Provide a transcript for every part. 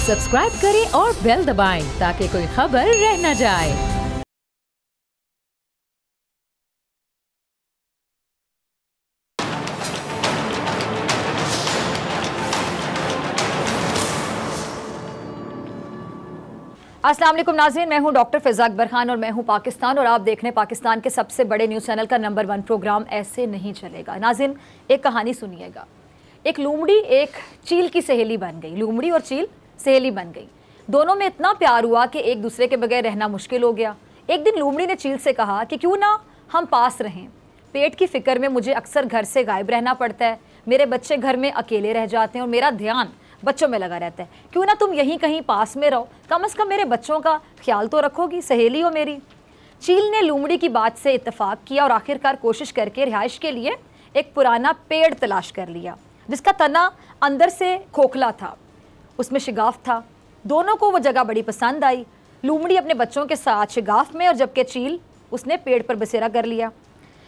Subscribe करें और bell दबाएं ताकि कोई खबर रह न जाए। अस्सलाम वालेकुम नाज़रीन, मैं हूं डॉक्टर फ़िज़ा अकबर खान और मैं हूं पाकिस्तान और आप देख रहे हैं पाकिस्तान के सबसे बड़े न्यूज़ चैनल का नंबर 1 प्रोग्राम ऐसे नहीं चलेगा। नाज़रीन, एक कहानी सुनिएगा। एक लूमड़ी एक चील की सहेली बन गई। लूमड़ी और चील सहेली बन गई। दोनों में इतना प्यार हुआ कि एक दूसरे के बगैर रहना मुश्किल हो गया। एक दिन लूमड़ी ने चील से कहा कि क्यों ना हम पास रहें। पेट की फ़िक्र में मुझे अक्सर घर से गायब रहना पड़ता है। मेरे बच्चे घर में अकेले रह जाते हैं और मेरा ध्यान बच्चों में लगा रहता है। क्यों ना तुम यहीं कहीं पास में रहो, कम से कम मेरे बच्चों का ख्याल तो रखोगी, सहेली हो मेरी। चील ने लूमड़ी की बात से इत्तेफाक किया और आखिरकार कोशिश करके रिहाइश के लिए एक पुराना पेड़ तलाश कर लिया जिसका तना अंदर से खोखला था, उसमें शिगाफ था। दोनों को वो जगह बड़ी पसंद आई। लूमड़ी अपने बच्चों के साथ शिगाफ में और जबकि चील उसने पेड़ पर बसेरा कर लिया।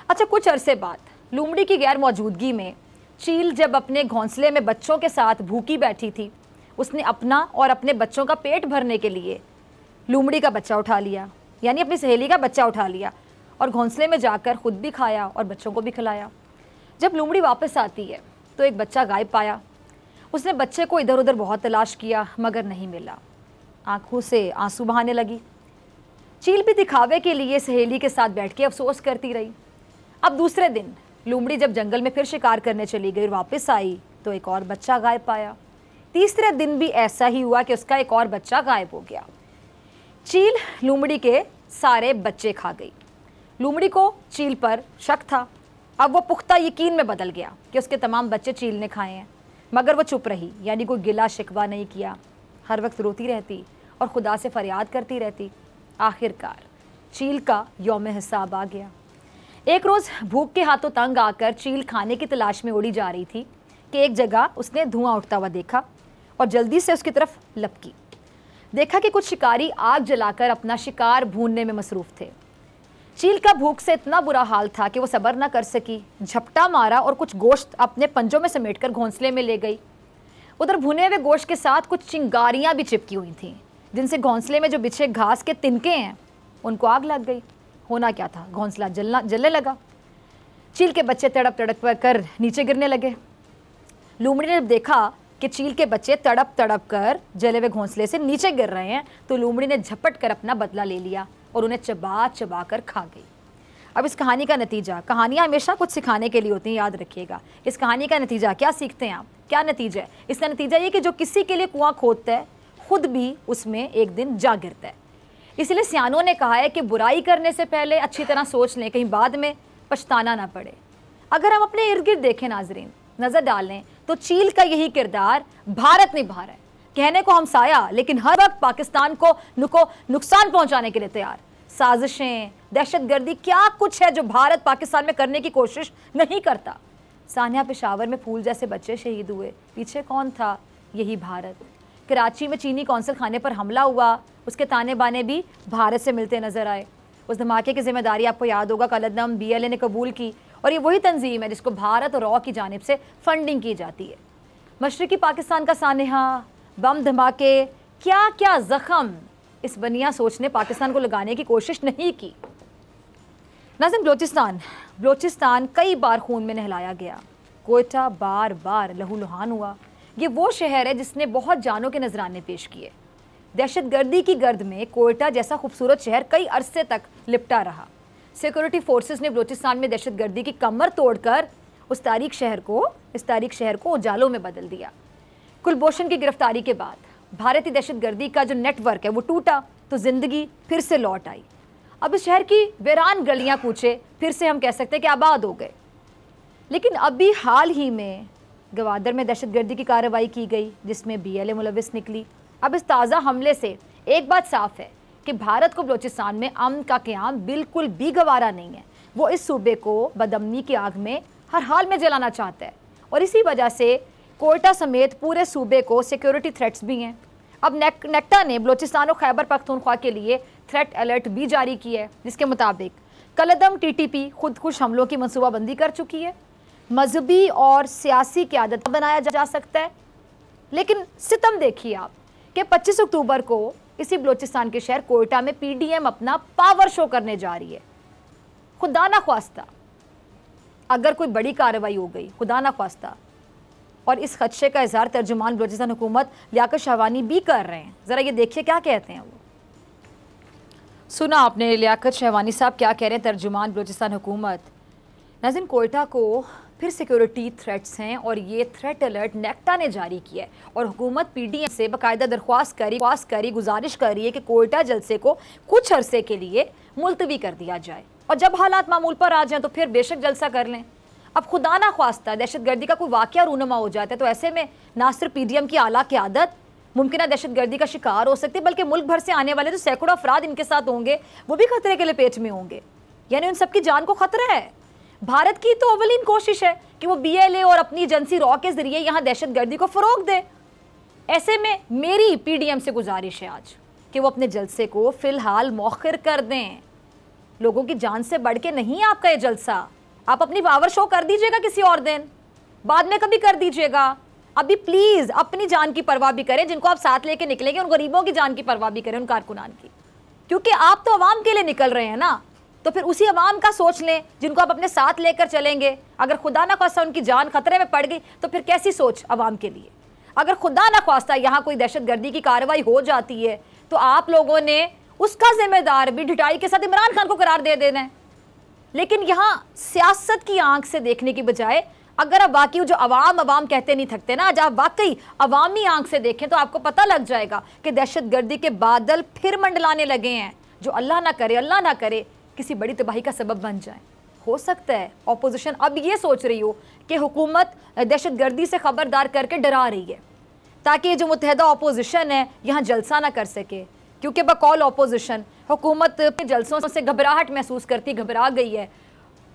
अच्छा, कुछ अरसे बाद लूमड़ी की गैर मौजूदगी में चील जब अपने घोंसले में बच्चों के साथ भूखी बैठी थी, उसने अपना और अपने बच्चों का पेट भरने के लिए लूमड़ी का बच्चा उठा लिया, यानी अपनी सहेली का बच्चा उठा लिया और घोंसले में जाकर खुद भी खाया और बच्चों को भी खिलाया। जब लूमड़ी वापस आती है तो एक बच्चा गायब पाया। उसने बच्चे को इधर उधर बहुत तलाश किया मगर नहीं मिला। आंखों से आंसू बहाने लगी। चील भी दिखावे के लिए सहेली के साथ बैठ के अफसोस करती रही। अब दूसरे दिन लूमड़ी जब जंगल में फिर शिकार करने चली गई और वापस आई तो एक और बच्चा गायब पाया। तीसरे दिन भी ऐसा ही हुआ कि उसका एक और बच्चा गायब हो गया। चील लूमड़ी के सारे बच्चे खा गई। लूमड़ी को चील पर शक था। अब वो पुख्ता यकीन में बदल गया कि उसके तमाम बच्चे चील ने खाए हैं, मगर वो चुप रही, यानी कोई गिला शिकवा नहीं किया। हर वक्त रोती रहती और खुदा से फरियाद करती रहती। आखिरकार चील का यौम हिसाब आ गया। एक रोज़ भूख के हाथों तंग आकर चील खाने की तलाश में उड़ी जा रही थी कि एक जगह उसने धुआं उठता हुआ देखा और जल्दी से उसकी तरफ लपकी। देखा कि कुछ शिकारी आग जलाकर अपना शिकार भूनने में मसरूफ़ थे। चील का भूख से इतना बुरा हाल था कि वो सब्र न कर सकी, झपटा मारा और कुछ गोश्त अपने पंजों में समेटकर घोंसले में ले गई। उधर भुने हुए गोश्त के साथ कुछ चिंगारियाँ भी चिपकी हुई थीं जिनसे घोंसले में जो बिछे घास के तिनके हैं उनको आग लग गई। होना क्या था, घोंसला जलने लगा। चील के बच्चे तड़प तड़प कर नीचे गिरने लगे। लूमड़ी ने देखा कि चील के बच्चे तड़प तड़प कर जले हुए घोंसले से नीचे गिर रहे हैं तो लूमड़ी ने झपट कर अपना बदला ले लिया और उन्हें चबा चबा कर खा गई। अब इस कहानी का नतीजा, कहानियाँ हमेशा कुछ सिखाने के लिए होती हैं, याद रखिएगा। इस कहानी का नतीजा क्या सीखते हैं आप? क्या नतीजा है इसका? नतीजा ये कि जो किसी के लिए कुआं खोदता है खुद भी उसमें एक दिन जा गिरता है। इसलिए सियानों ने कहा है कि बुराई करने से पहले अच्छी तरह सोच लें, कहीं बाद में पछताना ना पड़े। अगर हम अपने इर्द गिर्द देखें नाजरीन, नज़र डालें तो चील का यही किरदार भारत निभा रहा है। कहने को हमसाया लेकिन हर वक्त पाकिस्तान को नुकसान पहुंचाने के लिए तैयार। साजिशें, दहशतगर्दी, क्या कुछ है जो भारत पाकिस्तान में करने की कोशिश नहीं करता। सानिया पेशावर में फूल जैसे बच्चे शहीद हुए, पीछे कौन था? यही भारत। कराची में चीनी कौंसल खाने पर हमला हुआ, उसके ताने बाने भी भारत से मिलते नजर आए। उस धमाके की जिम्मेदारी आपको याद होगा कलदम BLA ने कबूल की और ये वही तंजीम है जिसको भारत और रॉ की जानिब से फंडिंग की जाती है। मशरकी पाकिस्तान का सानहा, बम धमाके, क्या क्या जख्म इस बनिया सोच ने पाकिस्तान को लगाने की कोशिश नहीं की। नाज़रीन, बलोचिस्तान कई बार खून में नहलाया गया। कोयटा बार बार लहूलुहान हुआ। ये वो शहर है जिसने बहुत जानों के नजराने पेश किए। दहशतगर्दी की गर्द में कोयटा जैसा खूबसूरत शहर कई अरसे तक लिपटा रहा। सिक्योरिटी फोर्सेस ने बलूचिस्तान में दहशतगर्दी की कमर तोड़कर इस तारीख शहर को उजालों में बदल दिया। कुलभूषण की गिरफ्तारी के बाद भारतीय दहशतगर्दी का जो नेटवर्क है वो टूटा तो जिंदगी फिर से लौट आई। अब इस शहर की वीरान गलियां कूचे फिर से हम कह सकते हैं कि आबाद हो गए। लेकिन अभी हाल ही में गवादर में दहशतगर्दी की कार्रवाई की गई जिसमें BLA मुलविस निकली। अब इस ताज़ा हमले से एक बात साफ है कि भारत को बलूचिस्तान में अमन का क़याम बिल्कुल भी गवारा नहीं है। वो इस सूबे को बदअमनी की आग में हर हाल में जलाना चाहता है और इसी वजह से कोयटा समेत पूरे सूबे को सिक्योरिटी थ्रेट्स भी हैं। अब नेक्टा ने बलूचिस्तान और खैबर पख्तूनख्वा के लिए थ्रेट अलर्ट भी जारी की है जिसके मुताबिक कलदम TTP खुदकुश हमलों की मनसूबाबंदी कर चुकी है। मजहबी और सियासी क़यादत बनाया जा सकता है। लेकिन सितम देखिए आप कि 25 अक्टूबर को इसी बलूचिस्तान के शहर कोयटा में पीडीएम अपना पावर शो करने जा रही है। खुदा ना ख्वास्ता अगर कोई बड़ी कार्रवाई हो गई, खुदा ना ख्वास्ता, और इस खदशे का इजहार तर्जुमान बलूचिस्तान हुकूमत लियाकत शहवानी भी कर रहे हैं। ज़रा ये देखिए क्या कहते हैं वो। सुना आपने लियाकत शहवानी साहब क्या कह रहे हैं, तर्जुमान बलूचिस्तान हुकूमत। नाज़रीन, कोयटा को फिर सिक्योरिटी थ्रेट्स हैं और ये थ्रेट अलर्ट नेक्टा ने जारी किया है और हुकूमत पीडीएम से बाकायदा दरख्वास्त करी, गुजारिश कर रही है कि कोयटा जलसे को कुछ अरसे के लिए मुलतवी कर दिया जाए और जब हालात मामूल पर आ जाएं तो फिर बेशक जलसा कर लें। अब खुदा ना ख्वास्ता दहशतगर्दी का कोई वाक़या रूनुमा हो जाता है तो ऐसे में ना सिर्फ पीडीएम की आला क़यादत मुमकिन दहशतगर्दी का शिकार हो सकती है, बल्कि मुल्क भर से आने वाले जो सैकड़ों अफराद इनके साथ होंगे वो भी खतरे के लपेट में होंगे, यानी उन सबकी जान को खतरा है। भारत की तो अवलीन कोशिश है कि वो BLA और अपनी एजेंसी रॉ के जरिए यहाँ दहशतगर्दी को फ़रोग दे। ऐसे में मेरी पीडीएम से गुजारिश है आज कि वो अपने जलसे को फ़िलहाल मौखिर कर दें। लोगों की जान से बढ़ के नहीं आपका ये जलसा, आप अपनी पावर शो कर दीजिएगा किसी और दिन, बाद में कभी कर दीजिएगा। अभी प्लीज़ अपनी जान की परवाह भी करें, जिनको आप साथ लेके निकलेंगे उन गरीबों की जान की परवाह भी करें, उन कारकुनान की, क्योंकि आप तो अवाम के लिए निकल रहे हैं ना, तो फिर उसी अवाम का सोच लें जिनको आप अपने साथ लेकर चलेंगे। अगर खुदा ना ख्वास्ता उनकी जान खतरे में पड़ गई तो फिर कैसी सोच अवाम के लिए। अगर खुदा ना ख्वास्ता यहाँ कोई दहशतगर्दी की कार्रवाई हो जाती है तो आप लोगों ने उसका जिम्मेदार भी ढिठाई के साथ इमरान खान को करार दे देना है। लेकिन यहाँ सियासत की आंख से देखने की बजाय अगर आप वाकई जो अवाम कहते नहीं थकते ना, आज आप वाकई अवामी आंख से देखें तो आपको पता लग जाएगा कि दहशतगर्दी के बादल फिर मंडलाने लगे हैं जो अल्लाह ना करे किसी बड़ी तबाही का सबब बन जाए। हो सकता है ऑपोजिशन अब ये सोच रही हो कि हुकूमत दहशतगर्दी से खबरदार करके डरा रही है ताकि ये जो मुत्तहदा ऑपोजिशन है यहाँ जलसा ना कर सके, क्योंकि बकौल ऑपोजिशन हुकूमत के जलसों से घबराहट महसूस करती, घबरा गई है।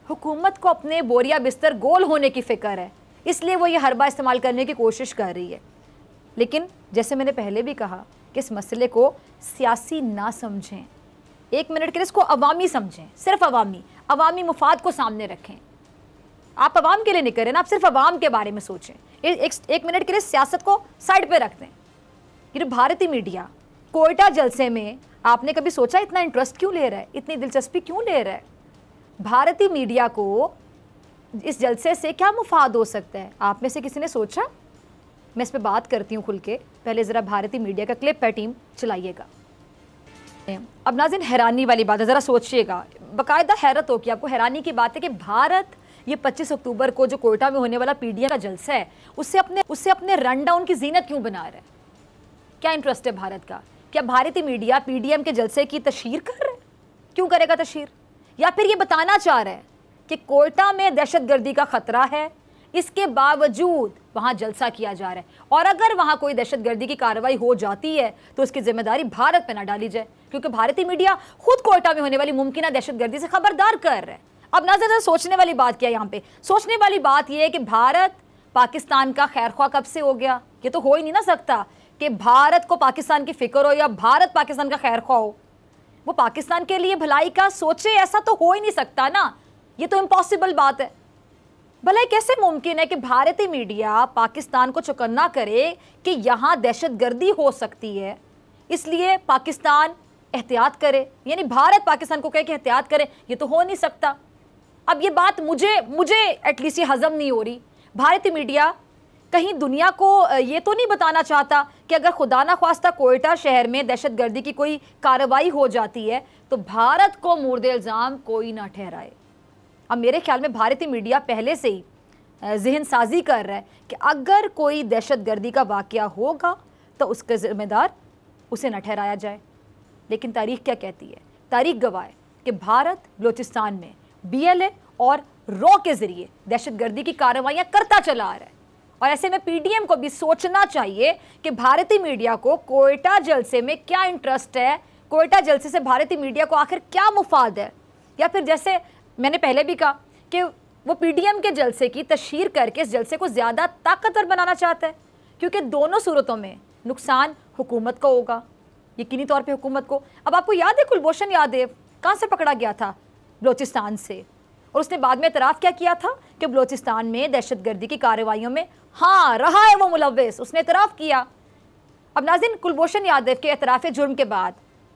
हुकूमत को अपने बोरिया बिस्तर गोल होने की फ़िक्र है, इसलिए वो ये हरबा इस्तेमाल करने की कोशिश कर रही है। लेकिन जैसे मैंने पहले भी कहा कि इस मसले को सियासी ना समझें, एक मिनट के लिए इसको अवामी समझें, सिर्फ अवामी मुफाद को सामने रखें। आप अवाम के लिए नहीं करें ना, आप सिर्फ अवाम के बारे में सोचें। एक मिनट के लिए सियासत को साइड पे रख दें। ये भारतीय मीडिया कोयटा जलसे में आपने कभी सोचा इतना इंटरेस्ट क्यों ले रहा है, इतनी दिलचस्पी क्यों ले रहा है? भारतीय मीडिया को इस जलसे से क्या मुफाद हो सकता है, आप में से किसी ने सोचा? मैं इस पर बात करती हूँ खुल के। पहले ज़रा भारतीय मीडिया का क्लिप है, टीम चलाइएगा। अब नाज़रीन, हैरानी वाली बात है, ज़रा सोचिएगा, बाकायदा हैरत हो कि आपको हैरानी की बात है कि भारत ये 25 अक्टूबर को जो कोयटा में होने वाला पीडीएम का जलसा है उससे अपने रन डाउन की जीनत क्यों बना रहा है? क्या इंटरेस्ट है भारत का? क्या भारतीय मीडिया पीडीएम के जलसे की तशहीर कर रहा है? क्यों करेगा तशहीर? या फिर ये बताना चाह रहा है कि कोयटा में दहशतगर्दी का खतरा है, इसके बावजूद वहाँ जलसा किया जा रहा है, और अगर वहाँ कोई दहशतगर्दी की कार्रवाई हो जाती है तो उसकी जिम्मेदारी भारत पर ना डाली जाए, क्योंकि भारतीय मीडिया खुद कोयटा में होने वाली मुमकिन दहशतगर्दी से खबरदार कर रहा है। अब नजर सोचने वाली बात क्या है यहाँ पे? सोचने वाली बात यह है कि भारत पाकिस्तान का खैरख्वाह कब से हो गया? ये तो हो ही नहीं ना सकता कि भारत को पाकिस्तान की फिक्र हो या भारत पाकिस्तान का खैरख्वाह हो। वो पाकिस्तान के लिए भलाई का सोचे, ऐसा तो हो ही नहीं सकता ना, ये तो इम्पॉसिबल बात है। भला कैसे मुमकिन है कि भारतीय मीडिया पाकिस्तान को चौकन्ना करे कि यहाँ दहशतगर्दी हो सकती है, इसलिए पाकिस्तान एहतियात करे, यानी भारत पाकिस्तान को कहे कि एहतियात करे? ये तो हो नहीं सकता। अब ये बात मुझे एटलीस्ट ये हजम नहीं हो रही। भारतीय मीडिया कहीं दुनिया को ये तो नहीं बताना चाहता कि अगर खुदा ना ख्वास्ता कोयटा शहर में दहशतगर्दी की कोई कार्रवाई हो जाती है तो भारत को मुर्दे इल्ज़ाम कोई ना ठहराए। अब मेरे ख्याल में भारतीय मीडिया पहले से ही जहन साजी कर रहा है कि अगर कोई दहशतगर्दी का वाक़या होगा तो उसका ज़िम्मेदार उसे न ठहराया जाए। लेकिन तारीख़ क्या कहती है? तारीख़ गवाह है कि भारत बलूचिस्तान में BLA और रॉ के ज़रिए दहशतगर्दी की कार्रवाइयाँ करता चला आ रहा है, और ऐसे में पीडीएम को भी सोचना चाहिए कि भारतीय मीडिया को कोयटा जलसे में क्या इंटरेस्ट है, कोयटा जलसे से भारतीय मीडिया को आखिर क्या मुफाद है, या फिर जैसे मैंने पहले भी कहा कि वो पीडीएम के जलसे की तशहीर करके इस जलसे को ज़्यादा ताकतवर बनाना चाहता है, क्योंकि दोनों सूरतों में नुकसान हुकूमत का होगा, यकीनी तौर पे हुकूमत को। अब आपको याद है कुलभूषण यादव कहाँ से पकड़ा गया था? बलूचिस्तान से, और उसने बाद में इतराफ़ क्या किया था कि बलूचिस्तान में दहशतगर्दी की कार्रवाइयों में हाँ रहा है वो मुलव्विस, उसने इतराफ़ किया। अब नाज़रीन, कुलभूषण यादव के एतराफ़ जुर्म के बाद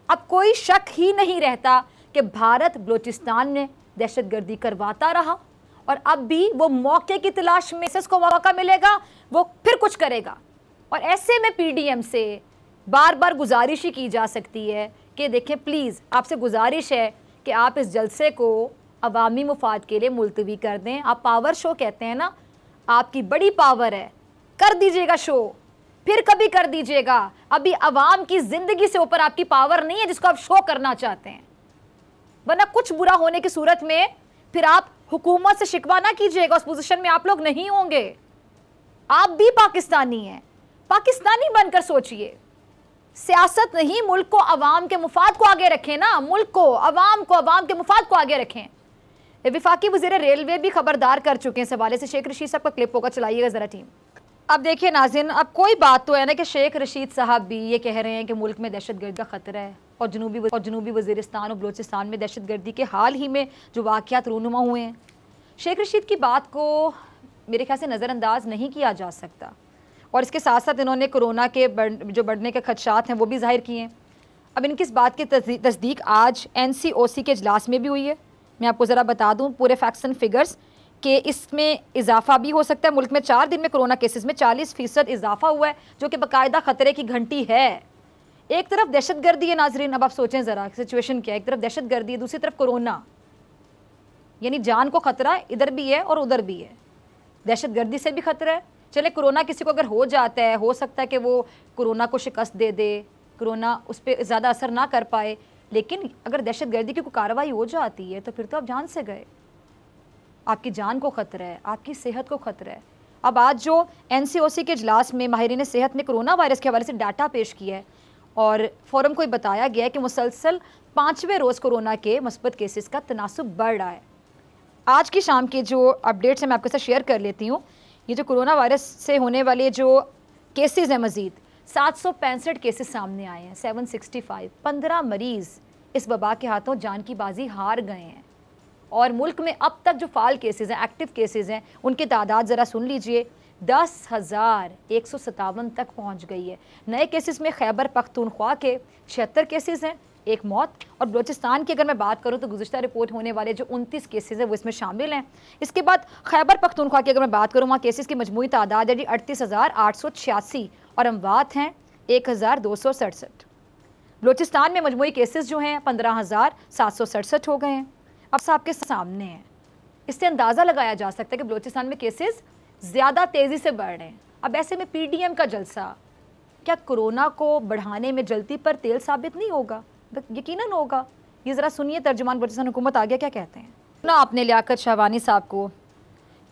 अब कोई शक ही नहीं रहता कि भारत बलूचिस्तान में दहशतगर्दी करवाता रहा और अब भी वो मौके की तलाश में इसको मौका मिलेगा वो फिर कुछ करेगा। और ऐसे में पीडीएम से बार बार गुजारिश ही की जा सकती है कि देखें, प्लीज़ आपसे गुजारिश है कि आप इस जलसे को अवामी मुफाद के लिए मुलतवी कर दें। आप पावर शो कहते हैं ना, आपकी बड़ी पावर है, कर दीजिएगा शो, फिर कभी कर दीजिएगा। अभी अवाम की ज़िंदगी से ऊपर आपकी पावर नहीं है जिसको आप शो करना चाहते हैं, वरना कुछ बुरा होने की सूरत में फिर आप हुकूमत से शिकवा ना कीजिएगा, उस पोजीशन में आप लोग नहीं होंगे। आप भी पाकिस्तानी हैं, पाकिस्तानी बनकर सोचिए। सियासत नहीं, मुल्क को अवाम के मुफाद को आगे रखें ना, मुल्क को अवाम के मुफाद को आगे रखें। वफाकी वज़ीर रेलवे भी खबरदार कर चुके हैं इस हवाले से। शेख रशीद साहब का क्लिप होगा, चलाइएगा ज़रा टीम। अब देखिए नाज़रीन, अब कोई बात तो है ना कि शेख रशीद साहब भी ये कह रहे हैं कि मुल्क में दहशतगर्दी का ख़तरा है और जनूबी वज़ीरिस्तान और बलूचिस्तान में दहशतगर्दी के हाल ही में जो वाक़यात रूनुमा हुए हैं, शेख रशीद की बात को मेरे ख्याल से नज़रअंदाज नहीं किया जा सकता। और इसके साथ साथ इन्होंने कोरोना के जो बढ़ने के खदशात हैं वो भी ज़ाहिर किए हैं। अब इनकी इस बात की तस्दीक आज NCOC के इजलास में भी हुई है। मैं आपको ज़रा बता दूँ पूरे फैक्ट्स एंड फिगर्स कि इसमें इजाफा भी हो सकता है। मुल्क में 4 दिन में कोरोना केसेस में 40% इजाफा हुआ है, जो कि बाकायदा ख़तरे की घंटी है। एक तरफ दहशतगर्दी है नाजरीन, अब आप सोचें ज़रा सिचुएशन क्या है। एक तरफ दहशतगर्दी है, दूसरी तरफ कोरोना, यानी जान को ख़तरा इधर भी है और उधर भी है। दहशतगर्दी से भी ख़तरा है। चले कोरोना किसी को अगर हो जाता है, हो सकता है कि वो कोरोना को शिकस्त दे दे, कोरोना उस पर ज़्यादा असर ना कर पाए, लेकिन अगर दहशतगर्दी की कोई कार्रवाई हो जाती है तो फिर तो आप जान से गए, आपकी जान को ख़तरा है, आपकी सेहत को ख़तरा है। अब आज जो NCOC के इजलास में माहिरीन सेहत ने कोरोना वायरस के हवाले से डाटा पेश किया है और फोरम को बताया गया है कि मुसलसल 5वें रोज़ कोरोना के मुस्बत केसेस का तनासुब बढ़ रहा है। आज की शाम के जो अपडेट्स हैं मैं आपके साथ शेयर कर लेती हूँ। ये जो कोरोना वायरस से होने वाले जो केसेस हैं, मज़ीद 765 केसेस सामने आए हैं, 765। 15 मरीज़ इस वबा के हाथों जान की बाजी हार गए हैं। और मुल्क में अब तक जो फाल केसेस हैं, एक्टिव केसेस हैं, उनकी तादाद ज़रा सुन लीजिए, 10,157 तक पहुंच गई है। नए केसेस में खैबर पख्तूनख्वा के 76 केसेस हैं, एक मौत। और बलूचिस्तान की अगर मैं बात करूं तो गुज़िश्ता रिपोर्ट होने वाले जो 29 केसेस हैं वो इसमें शामिल हैं। इसके बाद खैबर पख्तूनख्वा की अगर मैं बात करूं, वहाँ केसेस की मजमूई तादाद है जी 38,886 और अमवात हैं 1,267। बलूचिस्तान में मजमूई केसेस जो हैं 15,767 हो गए हैं। अब आपके सामने है, इससे अंदाज़ा लगाया जा सकता है कि बलूचिस्तान में केसेस ज़्यादा तेज़ी से बढ़ रहे हैं। अब ऐसे में PDM का जलसा क्या कोरोना को बढ़ाने में जलती पर तेल साबित नहीं होगा? यकीनन होगा। ये ज़रा सुनिए, तर्जुमान बलूचिस्तान हुकूमत आ गया क्या कहते हैं ना। आपने लियाकत शाहवानी साहब को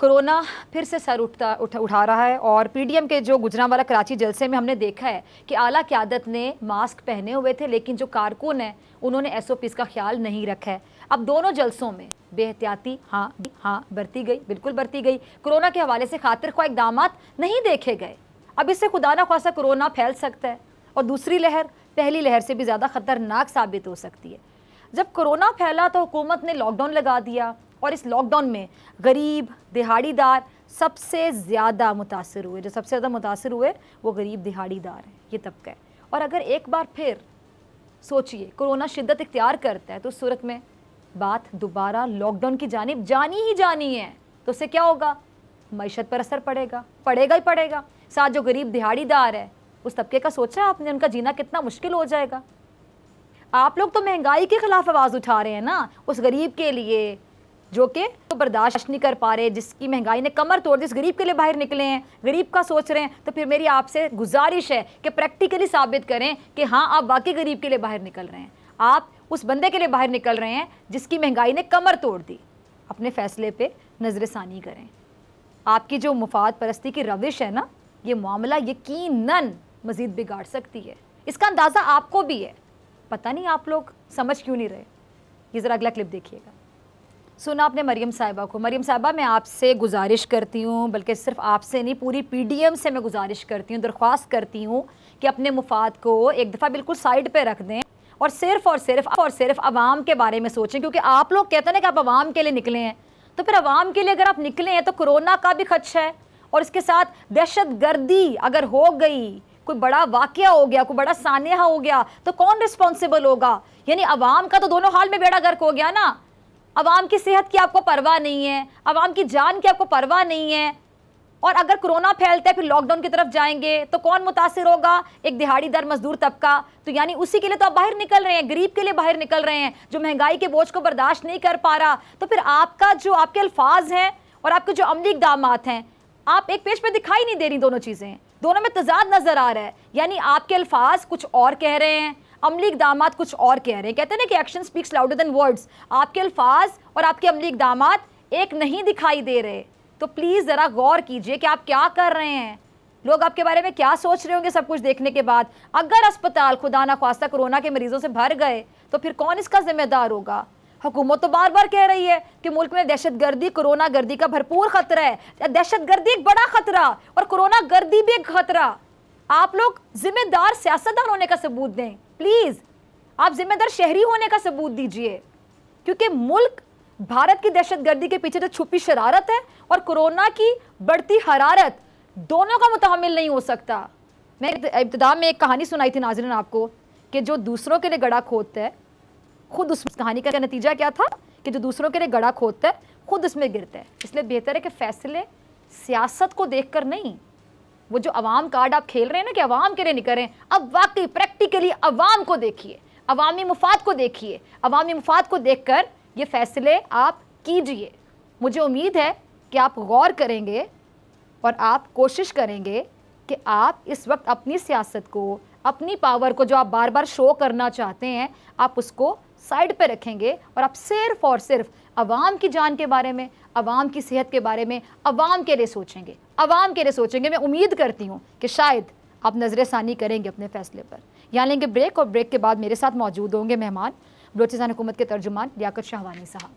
कोरोना फिर से सर उठा रहा है और PDM के जो गुजरांवाला कराची जलसे में हमने देखा है कि आला क़यादत ने मास्क पहने हुए थे, लेकिन जो कारकुन हैं उन्होंने SOPs का ख्याल नहीं रखा है। अब दोनों जलसों में बेहतियाती हाँ बरती गई, बिल्कुल बरती गई। कोरोना के हवाले से खातिर ख्वाह इक़दामात नहीं देखे गए। अब इससे खुदा ना खासा कोरोना फैल सकता है और दूसरी लहर पहली लहर से भी ज़्यादा ख़तरनाक साबित हो सकती है। जब कोरोना फैला तो हुकूमत ने लॉकडाउन लगा दिया और इस लॉकडाउन में गरीब दिहाड़ीदार सबसे ज़्यादा मुतासर हुए। जो सबसे ज़्यादा मुतासर हुए वो गरीब दिहाड़ीदार हैं, ये तबका है। और अगर एक बार फिर सोचिए कोरोना शिद्दत इख्तियार करता है तो उस सूरत में बात दोबारा लॉकडाउन की जानिब जानी है, तो उससे क्या होगा? मईशत पर असर पड़ेगा ही पड़ेगा। साथ जो गरीब दिहाड़ीदार है उस तबके का सोचा आपने, उनका जीना कितना मुश्किल हो जाएगा। आप लोग तो महंगाई के खिलाफ आवाज़ उठा रहे हैं ना, उस गरीब के लिए जो कि तो बर्दाश्त नहीं कर पा रहे, जिसकी महंगाई ने कमर तोड़ दी, इस गरीब के लिए बाहर निकले हैं, गरीब का सोच रहे हैं। तो फिर मेरी आपसे गुजारिश है कि प्रैक्टिकली साबित करें कि हाँ आप वाकई गरीब के लिए बाहर निकल रहे हैं, आप उस बंदे के लिए बाहर निकल रहे हैं जिसकी महंगाई ने कमर तोड़ दी। अपने फैसले पे नज़रसानी करें। आपकी जो मुफाद परस्ती की रविश है ना, ये मामला यकीनन मज़ीद बिगाड़ सकती है। इसका अंदाज़ा आपको भी है, पता नहीं आप लोग समझ क्यों नहीं रहे। ये ज़रा अगला क्लिप देखिएगा। सुना आपने मरियम साहिबा को। मरियम साहिबा, मैं आपसे गुजारिश करती हूँ, बल्कि सिर्फ आपसे नहीं पूरी PDM से मैं गुजारिश करती हूँ, दरख्वास्त करती हूँ कि अपने मुफाद को एक दफ़ा बिल्कुल साइड पे रख दें और सिर्फ आवाम के बारे में सोचें। क्योंकि आप लोग कहते हैं ना कि आप आवाम के लिए निकले हैं, तो फिर आवाम के लिए अगर आप निकले हैं तो कोरोना का भी खदशा है और इसके साथ दहशत गर्दी अगर हो गई, कोई बड़ा वाकया हो गया, कोई बड़ा सान्या हो गया, तो कौन रिस्पॉन्सिबल होगा? यानी अवाम का तो दोनों हाल में बेड़ा गर्क हो गया ना। अवाम की सेहत की आपको परवाह नहीं है, अवाम की जान की आपको परवाह नहीं है, और अगर कोरोना फैलता है फिर लॉकडाउन की तरफ जाएंगे तो कौन मुतासिर होगा? एक दिहाड़ीदार मजदूर तबका। तो यानी उसी के लिए तो आप बाहर निकल रहे हैं, गरीब के लिए बाहर निकल रहे हैं, जो महंगाई के बोझ को बर्दाश्त नहीं कर पा रहा। तो फिर आपका जो आपके अल्फाज हैं और आपके जो अमली इक़दामात हैं, आप एक पेज पे दिखाई नहीं दे रही, दोनों चीज़ें, दोनों में तजाद नजर आ रहा है। यानी आपके अल्फाज कुछ और कह रहे हैं, अमली इक़दामात कुछ और कह रहे हैं। कहते हैं ना कि action speaks louder than words. आपके अल्फाज और आपके अमली इक़दामात एक नहीं दिखाई दे रहे। तो प्लीज़ ज़रा गौर कीजिए कि आप क्या कर रहे हैं, लोग आपके बारे में क्या सोच रहे होंगे सब कुछ देखने के बाद। अगर अस्पताल खुदा ना ख्वास्ता कोरोना के मरीजों से भर गए तो फिर कौन इसका जिम्मेदार होगा? हुकूमत तो बार बार कह रही है कि मुल्क में दहशतगर्दी, कोरोना गर्दी का भरपूर खतरा है। दहशतगर्दी एक बड़ा खतरा और कोरोना गर्दी भी एक खतरा। आप लोग जिम्मेदार सियासतदान होने का सबूत दें प्लीज़, आप जिम्मेदार शहरी होने का सबूत दीजिए, क्योंकि मुल्क भारत की दहशतगर्दी के पीछे जो छुपी शरारत है और कोरोना की बढ़ती हरारत, दोनों का मुतहम्मिल नहीं हो सकता। मैं इब्तिदा में एक कहानी सुनाई थी नाज़रीन आपको कि जो दूसरों के लिए गड़ा खोदता है खुद उस कहानी का नतीजा क्या था कि जो दूसरों के लिए गड़ा खोदता है खुद उसमें गिरता है। इसलिए बेहतर है कि फैसले सियासत को देखकर नहीं, वो जो अवाम कार्ड आप खेल रहे हैं ना कि अवाम के लिए नहीं करें, अब वाकई प्रैक्टिकली अवाम को देखिए, अवामी मुफाद को देखिए, अवामी मुफाद को देखकर ये फैसले आप कीजिए। मुझे उम्मीद है कि आप गौर करेंगे और आप कोशिश करेंगे कि आप इस वक्त अपनी सियासत को, अपनी पावर को जो आप बार बार शो करना चाहते हैं, आप उसको साइड पे रखेंगे और आप सिर्फ और सिर्फ अवाम की जान के बारे में, अवाम की सेहत के बारे में, अवाम के लिए सोचेंगे, अवाम के लिए सोचेंगे। मैं उम्मीद करती हूँ कि शायद आप नज़रसानी करेंगे अपने फैसले पर। यहाँ लेंगे ब्रेक और ब्रेक के बाद मेरे साथ मौजूद होंगे मेहमान बलोचिस्तान हुकूमत के तर्जुमान लियाकत शाहवानी साहब।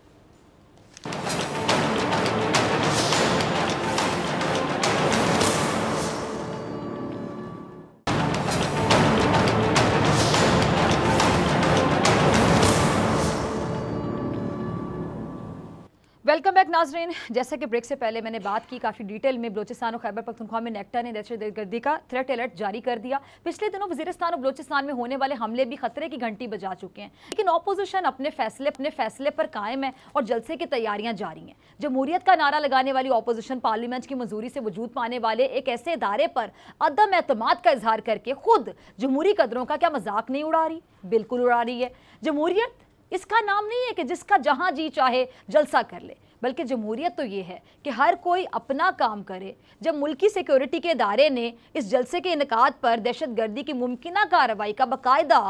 वेलकम बैक नाजरीन। जैसे कि ब्रेक से पहले मैंने बात की काफ़ी डिटेल में, बलोचिस्तान और खैबर पख्तूनख्वा में नेक्टा ने दहशतगर्दी का थ्रेट अलर्ट जारी कर दिया। पिछले दिनों वज़ीरिस्तान और बलोचिस्तान में होने वाले हमले भी खतरे की घंटी बजा चुके हैं, लेकिन अपोजिशन अपने फैसले पर कायम है और जलसे की तैयारियां जारी हैं। जमहूरियत का नारा लगाने वाली अपोजिशन पार्लियामेंट की मंजूरी से वजूद पाने वाले एक ऐसे इदारे पर अदम एतमाद का इजहार करके खुद जमहूरी कदरों का क्या मजाक नहीं उड़ा रही? बिल्कुल उड़ा रही है। जमहूरियत इसका नाम नहीं है कि जिसका जहां जी चाहे जलसा कर ले, बल्कि जमहूरियत तो ये है कि हर कोई अपना काम करे। जब मुल्की सिक्योरिटी के इदारे ने इस जलसे के इनकाद पर दहशतगर्दी की मुमकिना कार्रवाई का बाकायदा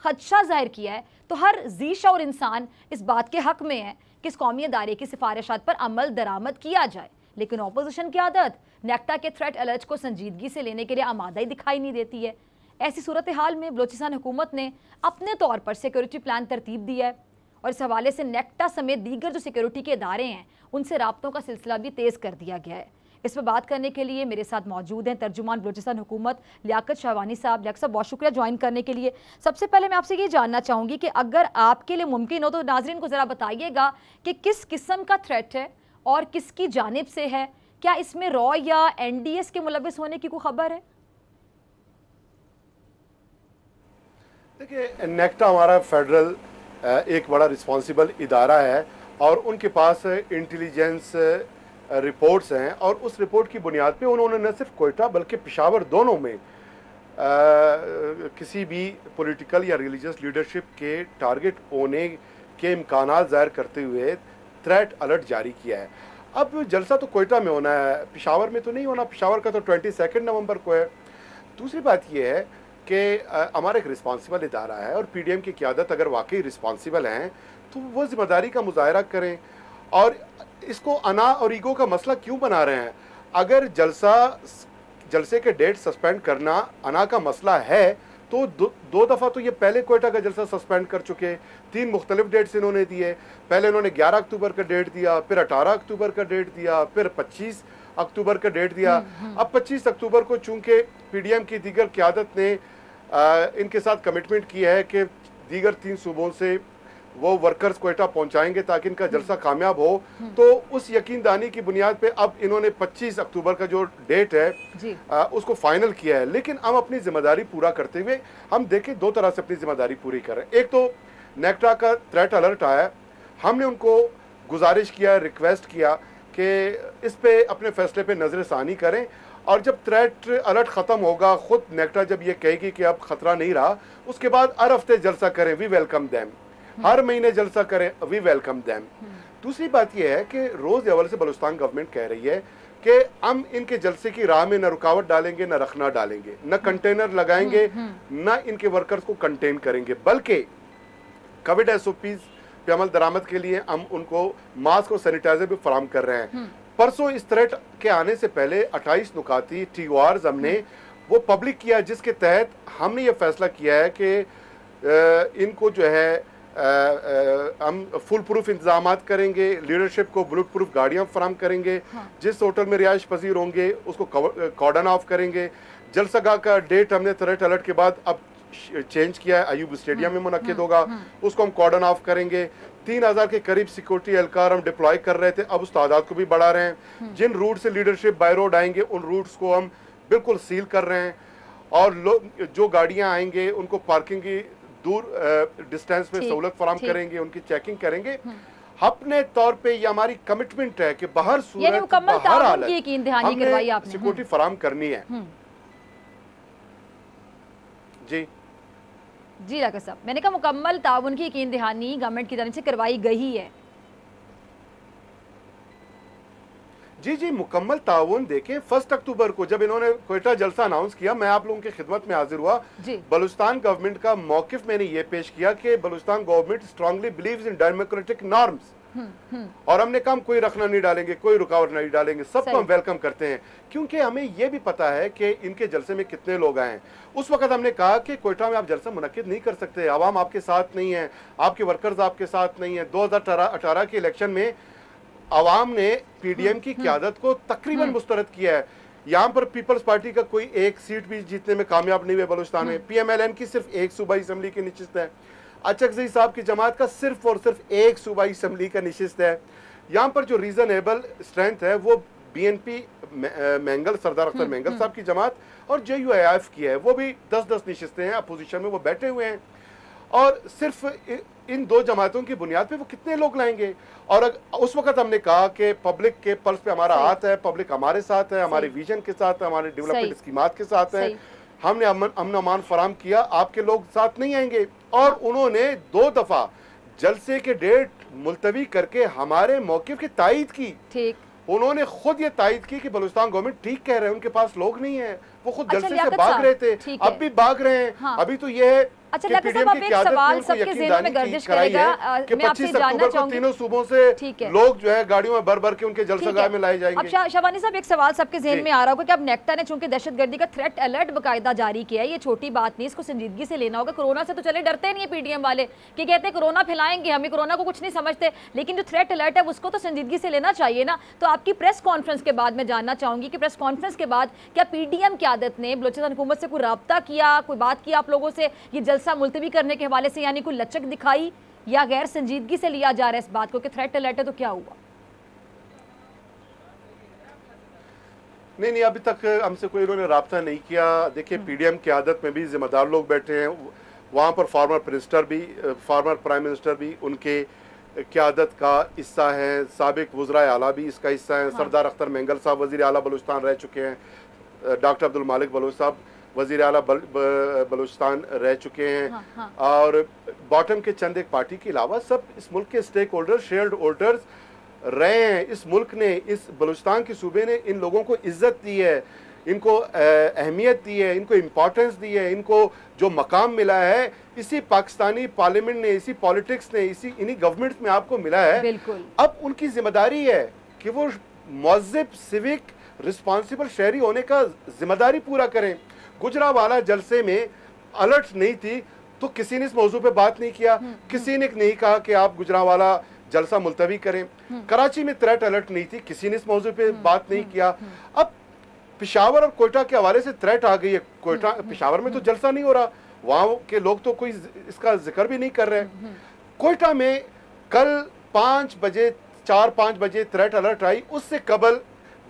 खदशा जाहिर किया है, तो हर जी शऊर इंसान इस बात के हक में है कि इस कौमी इदारे की सिफारिशात पर अमल दरामद किया जाए। लेकिन अपोजिशन की आदत नेक्टा के थ्रेट अलर्ट को संजीदगी से लेने के लिए आमादा ही दिखाई नहीं देती है। ऐसी सूरत हाल में बलोचिस्तान हुकूमत ने अपने तौर पर सिक्योरिटी प्लान तरतीब दिया है और इस हवाले से नेक्टा समेत दीगर जो सिक्योरिटी के इदारे हैं उनसे राब्तों का सिलसिला भी तेज़ कर दिया गया है। इस पर बात करने के लिए मेरे साथ मौजूद हैं तर्जुमान बलोचिस्तान हुकूमत लियाकत शाहवानी साहब। लियाकत साहब बहुत शुक्रिया ज्वाइन करने के लिए। सबसे पहले मैं आपसे ये जानना चाहूँगी कि अगर आपके लिए मुमकिन हो तो नाजरीन को ज़रा बताइएगा कि किस किस्म का थ्रेट है और किसकी जानिब से है? क्या इसमें रॉ या NDS के मुलविस होने की कोई खबर है? देखिए, नेक्टा हमारा फेडरल एक बड़ा रिस्पॉन्सिबल इदारा है और उनके पास इंटेलिजेंस रिपोर्ट्स हैं और उस रिपोर्ट की बुनियाद पे उन्होंने न सिर्फ कोयटा बल्कि पेशावर दोनों में किसी भी पॉलिटिकल या रिलीजियस लीडरशिप के टारगेट होने के इम्कानात ज़ाहिर करते हुए थ्रेट अलर्ट जारी किया है। अब जलसा तो कोयटा में होना है, पेशावर में तो नहीं होना। पेशावर का तो 22 नवंबर को है। दूसरी बात यह है कि हमारा एक रिस्पॉन्सिबल इदारा है और PDM की क़यादत अगर वाकई रिस्पॉन्सिबल हैं तो वो ज़िम्मेदारी का मुजाहरा करें और इसको अना और ईगो का मसला क्यों बना रहे हैं? अगर जलसे के डेट सस्पेंड करना अना का मसला है तो दो दफ़ा तो ये पहले कोयटा का जलसा सस्पेंड कर चुके। 3 मुख्तलिफ डेट्स इन्होंने दिए। पहले इन्होंने 11 अक्टूबर का डेट दिया, फिर 18 अक्टूबर का डेट दिया, फिर 25 अक्टूबर का डेट दिया। अब 25 अक्टूबर को चूंकि PDM की दीगर क़यादत ने इनके साथ कमिटमेंट की है कि दीगर 3 सूबों से वो वर्कर्स कोयटा पहुंचाएंगे ताकि इनका जलसा कामयाब हो। तो उस यकीनदानी की बुनियाद पे अब इन्होंने 25 अक्टूबर का जो डेट है उसको फाइनल किया है। लेकिन हम अपनी जिम्मेदारी पूरा करते हुए हम देखें 2 तरह से अपनी जिम्मेदारी पूरी करें। एक तो नेक्टा का थ्रेट अलर्ट आया, हमने उनको गुजारिश किया, रिक्वेस्ट किया कि इस पे अपने फैसले पे नजरसानी करें, और जब थ्रेट अलर्ट ख़त्म होगा, खुद नेक्टा जब ये कहेगी कि अब खतरा नहीं रहा, उसके बाद हर हफ्ते जलसा करें, वी वेलकम दैम। हर महीने जलसा करें, वी वेलकम दैम। दूसरी बात यह है कि रोज़ अव्वल से बलूचिस्तान गवर्नमेंट कह रही है कि हम इनके जलसे की राह में न रुकावट डालेंगे, न रखना डालेंगे, न कंटेनर लगाएंगे, न इनके वर्कर्स को कंटेन करेंगे, बल्कि कोविड SOPs पे अमल दरामद के लिए हम उनको मास्क और सैनिटाइजर भी फराहम कर रहे हैं। परसों इस थ्रेट के आने से पहले 28 नुकाती TORs हमने वो पब्लिक किया, जिसके तहत हमने ये फैसला किया है कि इनको जो है हम फुल प्रूफ इंतजाम करेंगे, लीडरशिप को बुलेट प्रूफ गाड़ियाँ फराम करेंगे, जिस होटल में रिहाइश पजीर होंगे उसको कॉर्डन ऑफ करेंगे। जलसगाह का डेट हमने थ्रेट अलर्ट के बाद अब चेंज किया है, अयूब स्टेडियम में मुनक्किद होगा, उसको हम कॉर्डन ऑफ करेंगे। 3000 के करीब सिक्योरिटी एहलकार हम डिप्लॉय कर रहे थे, अब उस तादाद को भी बढ़ा रहे हैं। जिन रूट से लीडरशिप बाय रोड आएंगे उन रूट्स को हम बिल्कुल सील कर रहे हैं, और लोग जो गाड़ियां आएंगे उनको पार्किंग की दूर डिस्टेंस में सहूलत फराम करेंगे, उनकी चेकिंग करेंगे। अपने तौर पे ये हमारी कमिटमेंट है कि बाहर सूरत बाहर हालत सिक्योरिटी फराम करनी है। जी जी डॉक्टर साहब, मैंने कहा मुकम्मल ताउन की यकीन दहानी गवर्नमेंट की तरफ से करवाई गई है। जी जी, मुकम्मल ताउन। देखें 1 अक्टूबर को जब इन्होंने कोयटा जलसा अनाउंस किया, मैं आप लोगों की खिदमत में हाजिर हुआ। बलूचिस्तान गवर्नमेंट का मौकिफ मैंने ये पेश किया कि Balochistan government strongly believes in democratic norms, और हमने कहा कोई रखना नहीं डालेंगे, कोई रुकावट नहीं डालेंगे, सबको हम वेलकम करते हैं, क्योंकि हमें यह भी पता है कि इनके जलसे में कितने लोग आए हैं। उस वक्त हमने कहा कि कोयटा में आप जलसा मुनक्किद नहीं कर सकते, आवाम आपके साथ नहीं है, आपके वर्कर्स आपके साथ नहीं है। 2018 के इलेक्शन में आवाम ने PDM की क़यादत को तकरीबन मुस्तरद किया है। यहाँ पर पीपल्स पार्टी का कोई एक सीट भी जीतने में कामयाब नहीं हुए बलूचिस्तान में। PMLN की सिर्फ एक सूबाई असम्बली की नशिस्त है। अचकज़ई साहब की जमात का सिर्फ और सिर्फ एक सूबाई असम्बली का नशिस्त है। यहाँ पर जो रीजनेबल स्ट्रेंथ है वो BNP मैंगल, सरदार अख्तर मैंगल साहब की जमात, और JUIF की है, वो भी 10-10 नशिस्तें हैं, अपोजिशन में वो बैठे हुए हैं। और सिर्फ इन 2 जमातों की बुनियाद पे वो कितने लोग लाएंगे। और उस वक्त हमने कहा कि पब्लिक के पल्स पे हमारा हाथ है, पब्लिक हमारे साथ है, हमारे विजन के साथ है, हमारे डेवलपमेंट स्कीमात के साथ है। हमने अमन अमान फराम किया, आपके लोग साथ नहीं आएंगे। और उन्होंने 2 दफा जलसे के डेट मुलतवी करके हमारे मौक़िफ़ की तायीद की। ठीक, उन्होंने खुद ये तायीद की कि बलूचिस्तान गवर्नमेंट ठीक कह रहे हैं, उनके पास लोग नहीं है, वो खुद जलसे से भाग रहे थे, अब भी भाग रहे हैं। हाँ। अभी तो ये है अच्छा डॉक्टर साहब, अब एक सवाल सबके ज़हन में गर्दिश करेगा कि 25 अक्टूबर को तीनों सूबों से लोग जो है गाड़ियों में भर के उनके जलसगाह में लाए जाएंगे। अब शाबानी साहब, एक सवाल सबके ज़हन में आ रहा होगा कि अब नेक्टा ने चूंकि दहशतगर्दी का थ्रेट अलर्ट बाकायदा जारी किया है, ये छोटी बात नहीं, इसको संजीदगी से लेना होगा। कोरोना से तो चले डरते नहीं है PDM वाले कि कहते हैं कोरोना फैलाएंगे, हमें कोरोना को कुछ नहीं समझते, लेकिन जो थ्रेट अलर्ट है उसको तो संजीदगी से लेना चाहिए ना। तो आपकी प्रेस कॉन्फ्रेंस के बाद मैं जानना चाहूंगी कि प्रेस कॉन्फ्रेंस के बाद क्या PDM क़यादत ने बलूचिस्तान हुकूमत से कोई रब्ता किया, कोई बात की आप लोगों से, ये जलसा मुलतवी करने के हवाले से, यानी कोई लचक दिखाई, या गैर संजीदगी से लिया जा रहा है इस बात को कि थ्रेट अलर्ट है तो क्या हुआ? नहीं, अभी तक हमसे कोई इन्होंने राब्ता नहीं किया। देखिए PDM की आदत में भी जिम्मेदार लोग बैठे हैं, वहाँ पर फॉर्मर प्राइम मिनिस्टर भी उनके क़यादत का हिस्सा है, साबिक वज़राए आला भी इसका हिस्सा है। सरदार अख्तर मैंगल साहब वज़ीर आला बलूचिस्तान रह चुके हैं, डॉक्टर अब्दुल मालिक बलोच साहब वज़ीर आला बलूचिस्तान रह चुके हैं। और बॉटम के चंद एक पार्टी के अलावा सब इस मुल्क के स्टेक होल्डर्स, शेयर होल्डर्स रहे हैं। इस मुल्क ने, इस बलूचिस्तान के सूबे ने इन लोगों को इज्जत दी है, इनको अहमियत दी है, इनको इम्पोर्टेंस दी है, इनको जो मकाम मिला है इसी पाकिस्तानी पार्लियामेंट ने, इसी पॉलिटिक्स ने, इन्हीं गवर्नमेंट में आपको मिला है। अब उनकी जिम्मेदारी है कि वो मुअज़्ज़िब, सिविक, रिस्पॉन्सिबल शहरी होने का जिम्मेदारी पूरा करें। गुजरावाला जलसे में अलर्ट नहीं थी तो किसी ने इस मौजू पे बात नहीं किया, किसी ने नहीं कहा कि आप गुजरावाला जलसा मुलतवी करें। कराची में थ्रेट अलर्ट नहीं थी, किसी ने इस मौजू पे बात नहीं किया। अब पेशावर और कोयटा के हवाले से थ्रेट आ गई है। कोयटा, पेशावर में तो जलसा नहीं हो रहा, वहाँ के लोग तो कोई इसका जिक्र भी नहीं कर रहे। कोयटा में कल 5 बजे 4-5 बजे थ्रेट अलर्ट आई, उससे कबल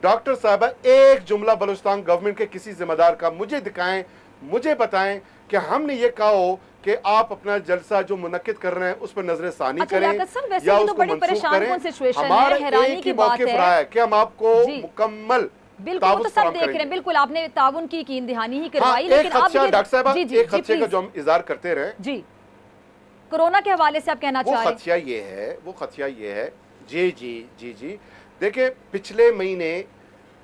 डॉक्टर साहबा एक जुमला बलूचिस्तान गवर्नमेंट के किसी जिम्मेदार का मुझे दिखाएं, मुझे बताएं कि हमने ये कहा हो कि आप अपना जलसा जो मुनक्किद कर रहे हैं उस पर नजर सानी करें या उसको मंसूख करें। हमारा एक ही मौक़िफ़ रहा है कि हम आपको मुकम्मल बिल्कुल, तो सब देख रहे हैं। बिल्कुल, आपने ताउन की यकीन दहानी ही करवाई, लेकिन आप डॉक्टर साहब एक खदशे का जो हम इज़हार करते रहे जी, कोरोना के हवाले से आप कहना चाह रहे हैं? वो खदशा ये है जी देखिए, पिछले महीने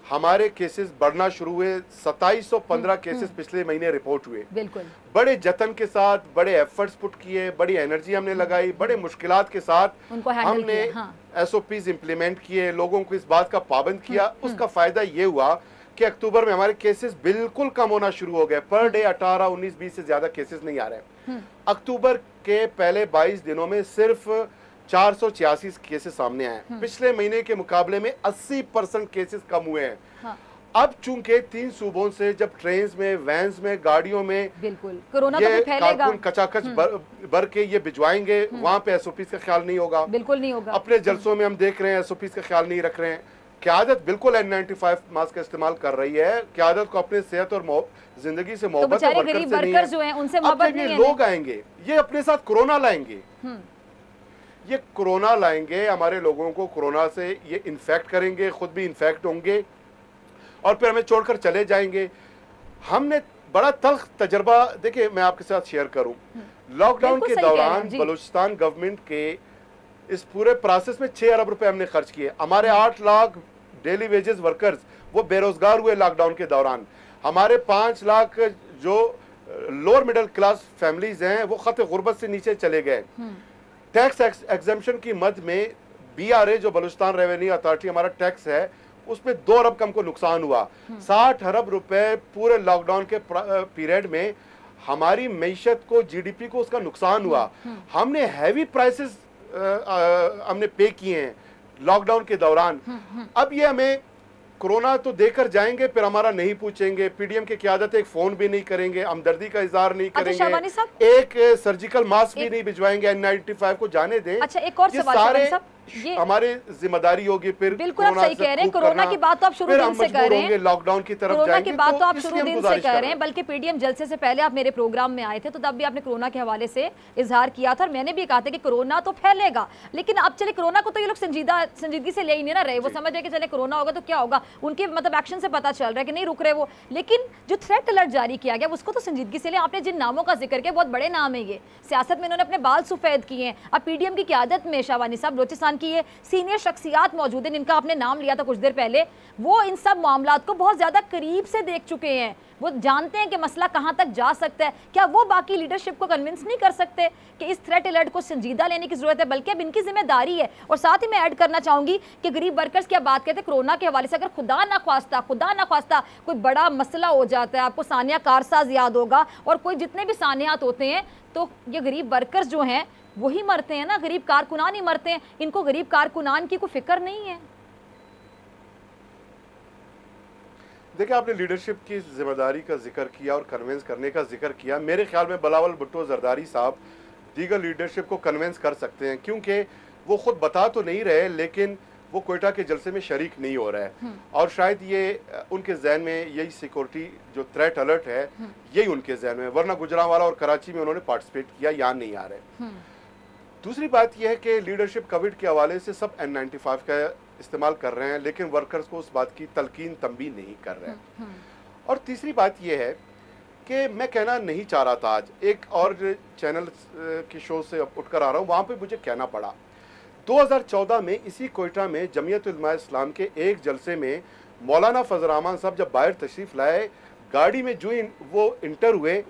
हमारे केसेस बढ़ना शुरू हुए, 2715 केसेस पिछले महीने रिपोर्ट हुए। बिल्कुल, बड़े जतन के साथ, बड़े एफर्ट्स पुट किए, बड़ी एनर्जी हमने लगाई, बड़े मुश्किलात के साथ हमने SOPs इंप्लीमेंट किए, लोगों को इस बात का पाबंद किया। उसका फायदा ये हुआ कि अक्टूबर में हमारे केसेस बिल्कुल कम होना शुरू हो गए। पर डे 18, 19, 20 से ज्यादा केसेस नहीं आ रहे। अक्टूबर के पहले 22 दिनों में सिर्फ 486 केसेस सामने आए। पिछले महीने के मुकाबले में 80% केसेस कम हुए हैं। हाँ। अब चूंकि 3 सूबों से जब ट्रेन में, वैन्स में, गाड़ियों में बिल्कुल कोरोना तो फैलेगा, कचाकच भर के ये भिजवाएंगे, वहां पे SOPs का ख्याल नहीं होगा। बिल्कुल नहीं होगा। अपने जलसों में हम देख रहे हैं SOPs का ख्याल नहीं रख रहे हैं। क़यादत बिल्कुल N95 मास्क का इस्तेमाल कर रही है। क़यादत को अपने सेहत और जिंदगी से मोहब्बत है, गरीब वर्कर जो हैं उनसे मोहब्बत नहीं है। लोग आएंगे, ये अपने साथ कोरोना लाएंगे, ये कोरोना लाएंगे, हमारे लोगों को कोरोना से ये इन्फेक्ट करेंगे, खुद भी इन्फेक्ट होंगे और फिर हमें छोड़कर चले जाएंगे। हमने बड़ा तल्ख तजर्बा, देखिए मैं आपके साथ शेयर करूं, लॉकडाउन के दौरान बलूचिस्तान गवर्नमेंट के इस पूरे प्रोसेस में 6 अरब रुपए हमने खर्च किए। हमारे 8 लाख डेली वेजेस वर्कर्स वो बेरोजगार हुए लॉकडाउन के दौरान। हमारे 5 लाख जो लोअर मिडिल क्लास फैमिलीज हैं वो खत गुर्बत से नीचे चले गए। टैक्स एग्जेम्पशन की मद में BRA जो बलूचिस्तान रेवेन्यू अथॉरिटी हमारा टैक्स है उसमें 2 अरब कम को नुकसान हुआ। 60 अरब रुपए पूरे लॉकडाउन के पीरियड में हमारी मईशत को, GDP को उसका नुकसान हुआ। हमने हैवी प्राइसेस हमने पे किए हैं लॉकडाउन के दौरान। अब ये हमें कोरोना तो देकर जाएंगे, फिर हमारा नहीं पूछेंगे। PDM की क़यादत एक फोन भी नहीं करेंगे, हमदर्दी का इजहार नहीं करेंगे, एक सर्जिकल मास्क भी नहीं भिजवाएंगे। N95 को जाने दें। अच्छा, एक और सवाल, ये हमारी जिम्मेदारी होगी। फिर बिल्कुल आप सही कह रहे हैं, कोरोना की बात तो आप शुरू दिन से कर रहे हैं, लॉकडाउन की तरफ कोरोना की बात तो आप शुरू दिन से कर रहे हैं। बल्कि PDM जलसे से पहले आप मेरे प्रोग्राम में आए थे तो तब भी आपने कोरोना के हवाले से इजहार किया था और मैंने भी कहा था कि कोरोना तो फैलेगा, लेकिन अब चले कोरोना को तो ये लोग संजीदगी से ले ही नहीं ना रहे। वो समझ रहे कि चले कोरोना होगा तो क्या होगा, उनके मतलब एक्शन से पता चल रहा है कि नहीं रुक रहे वो। लेकिन जो थ्रेट अलर्ट जारी किया गया उसको तो संजीदगी से ले। आपने जिन नामों का जिक्र किया बहुत बड़े नाम है, ये सियासत में इन्होंने अपने बाल सफेद किए हैं। अब PDM की क़यादत में शाहवानी साहब बलूचिस्तान की ये सीनियर शख्सियात मौजूद हैं, जिनका आपने नाम लिया था कुछ देर पहले, वो इन सब मामलात को बहुत ज्यादा करीब से देख चुके हैं। वो जानते हैं कि मसला कहां तक जा सकता है। क्या वो बाकी लीडरशिप को कन्विंस नहीं कर सकते कि इस थ्रेट अलर्ट को संजीदा लेने की जरूरत है, बल्कि अब इनकी जिम्मेदारी है। और साथ ही मैं ऐड करना चाहूंगी कि गरीब वर्कर्स की आप बात करते हैं कोरोना के हवाले से, अगर खुदा ना ख्वास्ता कोई बड़ा मसला हो जाता है, आपको सानिया कारसाज याद होगा और कोई जितने भी सानियात होते हैं, तो ये गरीब वर्कर्स जो हैं वही मरते हैं ना, गरीब कारकुनान ही मरते हैं। इनको गरीब कारकुनान की कोई फिक्र नहीं है। देखिए, आपने लीडरशिप की जिम्मेदारी का जिक्र किया और कन्विंस करने का जिक्र किया। मेरे ख्याल में बिलावल भुट्टो जरदारी साहब दीगर लीडरशिप को कन्विंस कर सकते हैं, क्योंकि वो खुद बता तो नहीं रहे लेकिन वो कोयटा के जलसे में शरीक नहीं हो रहा है। और शायद ये उनके जहन में यही सिक्योरिटी जो थ्रेट अलर्ट है यही उनके जहन में, वरना गुजरांवाला और कराची में उन्होंने पार्टिसिपेट किया, यहाँ नहीं आ रहे। दूसरी बात यह है कि लीडरशिप कोविड के हवाले से सब N95 का इस्तेमाल कर रहे हैं, लेकिन वर्कर्स को उस बात की तलकीन तंबीह नहीं कर रहे हैं। और तीसरी बात यह है कि मैं कहना नहीं चाह रहा था, आज एक और चैनल के शो से उठकर आ रहा हूँ, वहाँ पे मुझे कहना पड़ा। 2014 में इसी कोयटा में जमीयत उलमा इस्लाम के एक जलसे में मौलाना फजल रहमान साहब जब बाहर तशरीफ लाए, गाड़ी में जो वो इंटर हुए,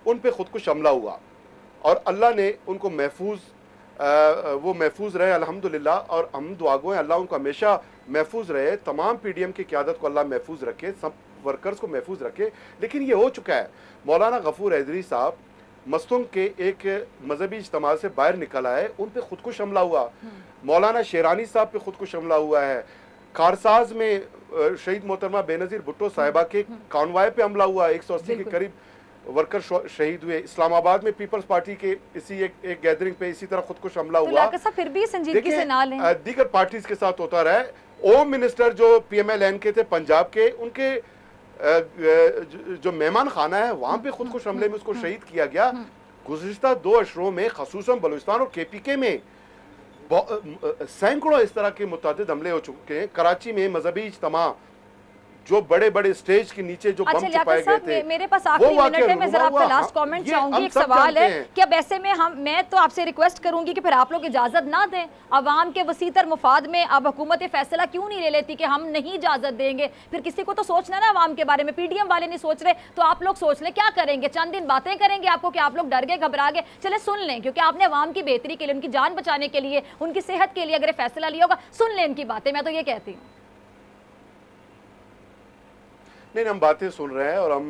उन पे खुदकुश हमला हुआ और अल्लाह ने उनको वो महफूज रहे अल्हम्दुलिल्लाह। और हम दुआ गो हैं अल्लाह उनको हमेशा महफूज रहे, तमाम PDM की क़यादत को अल्लाह महफूज रखे, सब वर्कर्स को महफूज रखे। लेकिन ये हो चुका है, मौलाना गफूर हैदरी साहब मस्तुंग के एक मजहबी इज्तिमा से बाहर निकल आए, उन पे खुदकुश हमला हुआ। मौलाना शेरानी साहब पे खुदकुश हमला हुआ है। कारसाज में शहीद मोहतरमा बेनज़ीर भुट्टो साहिबा के कॉन्वाय पे हमला हुआ, 180 के करीब वर्कर शहीद हुए। इस्लामाबाद में पीपल्स पार्टी के इसी एक गैदरिंग पे इसी तरह खुदकुश हमला तो हुआ। फिर भी संजीदगी से ना लें। दीगर पार्टीज के साथ होता रहा है। होम मिनिस्टर जो PMLN के थे पंजाब के, उनके जो मेहमान खाना है वहां पे खुदकुश हमले में उसको शहीद किया गया। गुज़िश्ता 2 अशरों में खसूसन बलूचिस्तान और KPK में सैकड़ों इस तरह के मुतअद्दिद हमले हो चुके हैं। कराची में मजहबी इज्तिमा जो बड़े बड़े स्टेज के नीचे जो बम छुपाए गए थे। मेरे पास आखिरी मिनट है, मैं जरा आपका लास्ट कमेंट चाहूंगी। एक सवाल है कि अब ऐसे में मैं तो आपसे रिक्वेस्ट करूंगी कि फिर आप लोग इजाजत ना दें। अवाम के वसीतर मुफाद में अब हुकूमत फैसला क्यों नहीं ले लेती कि हम नहीं इजाजत देंगे? फिर किसी को तो सोचना ना अवाम के बारे में। PDM वाले नहीं सोच रहे तो आप लोग सोच लें। क्या करेंगे? चंद दिन बातें करेंगे आपको कि आप लोग डर गए, घबरा गए? चले सुन लें, क्योंकि आपने अवाम की बेहतरी के लिए, उनकी जान बचाने के लिए, उनकी सेहत के लिए अगर फैसला लिया होगा, सुन लें इनकी बातें। मैं तो ये कहती हूँ। नहीं, हम बातें सुन रहे हैं और हम